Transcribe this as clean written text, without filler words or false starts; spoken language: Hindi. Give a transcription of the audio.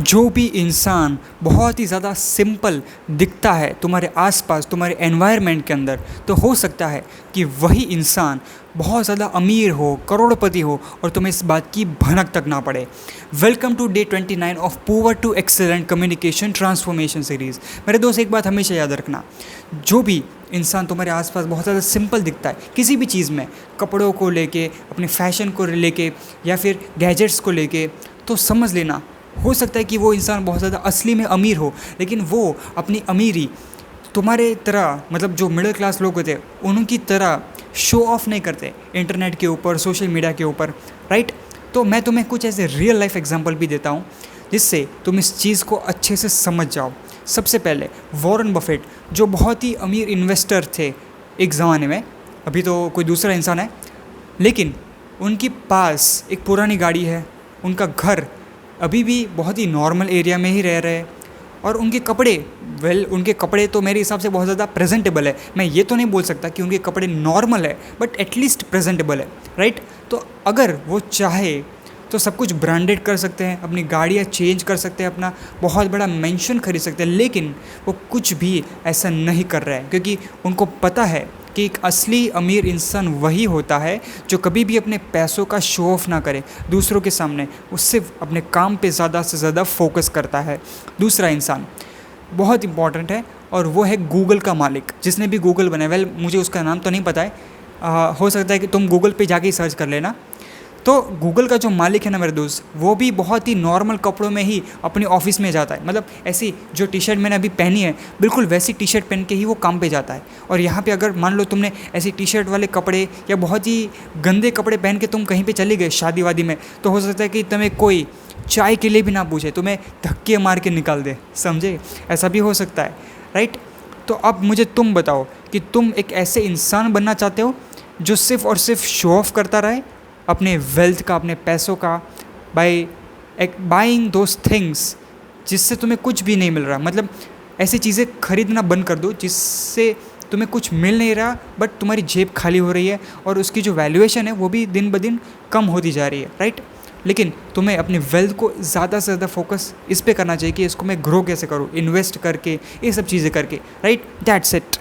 जो भी इंसान बहुत ही ज़्यादा सिंपल दिखता है तुम्हारे आसपास, तुम्हारे एनवायरनमेंट के अंदर, तो हो सकता है कि वही इंसान बहुत ज़्यादा अमीर हो, करोड़पति हो और तुम्हें इस बात की भनक तक ना पड़े। Welcome to day 29 of poor to excellent communication transformation series. मेरे दोस्त, एक बात हमेशा याद रखना, जो भी इंसान तुम्हारे आसपास बहुत ज़्यादा सिंपल दिखता है किसी भी चीज़ में, कपड़ों को लेके, अपने फैशन को लेके या फिर गैजेट्स को लेके, तो समझ लेना हो सकता है कि वो इंसान बहुत ज़्यादा असली में अमीर हो, लेकिन वो अपनी अमीरी तुम्हारे तरह, मतलब जो मिडिल क्लास लोग होते हैं उनकी तरह शो ऑफ नहीं करते इंटरनेट के ऊपर, सोशल मीडिया के ऊपर, राइट। तो मैं तुम्हें कुछ ऐसे रियल लाइफ एग्जांपल भी देता हूँ जिससे तुम इस चीज़ को अच्छे से समझ जाओ। सबसे पहले वॉरेन बफेट, जो बहुत ही अमीर इन्वेस्टर थे एक ज़माने में, अभी तो कोई दूसरा इंसान है, लेकिन उनके पास एक पुरानी गाड़ी है, उनका घर अभी भी बहुत ही नॉर्मल एरिया में ही रह रहे हैं, और उनके कपड़े, उनके कपड़े तो मेरे हिसाब से बहुत ज़्यादा प्रेजेंटेबल है। मैं ये तो नहीं बोल सकता कि उनके कपड़े नॉर्मल है, बट एटलीस्ट प्रेजेंटेबल है, राइट। तो अगर वो चाहे तो सब कुछ ब्रांडेड कर सकते हैं, अपनी गाड़ियाँ चेंज कर सकते हैं, अपना बहुत बड़ा मेंशन खरीद सकते हैं, लेकिन वो कुछ भी ऐसा नहीं कर रहा है, क्योंकि उनको पता है कि एक असली अमीर इंसान वही होता है जो कभी भी अपने पैसों का शो ऑफ ना करे दूसरों के सामने, वो सिर्फ अपने काम पे ज़्यादा से ज़्यादा फोकस करता है। दूसरा इंसान बहुत इंपॉर्टेंट है, और वो है गूगल का मालिक, जिसने भी गूगल बनाया। मुझे उसका नाम तो नहीं पता है, हो सकता है कि तुम गूगल पे जाके ही सर्च कर लेना। तो गूगल का जो मालिक है ना मेरे दोस्त, वो भी बहुत ही नॉर्मल कपड़ों में ही अपने ऑफिस में जाता है। मतलब ऐसी जो टी शर्ट मैंने अभी पहनी है, बिल्कुल वैसी टी शर्ट पहन के ही वो काम पे जाता है। और यहाँ पे अगर मान लो तुमने ऐसी टी शर्ट वाले कपड़े या बहुत ही गंदे कपड़े पहन के तुम कहीं पे चले गए शादी वादी में, तो हो सकता है कि तुम्हें कोई चाय के लिए भी ना पूछे, तुम्हें धक्के मार के निकाल दे, समझे। ऐसा भी हो सकता है, राइट। तो अब मुझे तुम बताओ कि तुम एक ऐसे इंसान बनना चाहते हो जो सिर्फ और सिर्फ शो ऑफ करता रहे अपने वेल्थ का, अपने पैसों का, बाइंग दोज थिंग्स जिससे तुम्हें कुछ भी नहीं मिल रहा। मतलब ऐसी चीज़ें खरीदना बंद कर दो जिससे तुम्हें कुछ मिल नहीं रहा, बट तुम्हारी जेब खाली हो रही है और उसकी जो वैल्यूएशन है वो भी दिन ब दिन कम होती जा रही है, राइट। लेकिन तुम्हें अपने वेल्थ को ज़्यादा से ज़्यादा फोकस इस पे करना चाहिए कि इसको मैं ग्रो कैसे करूँ, इन्वेस्ट करके, ये सब चीज़ें करके, राइट। That's it.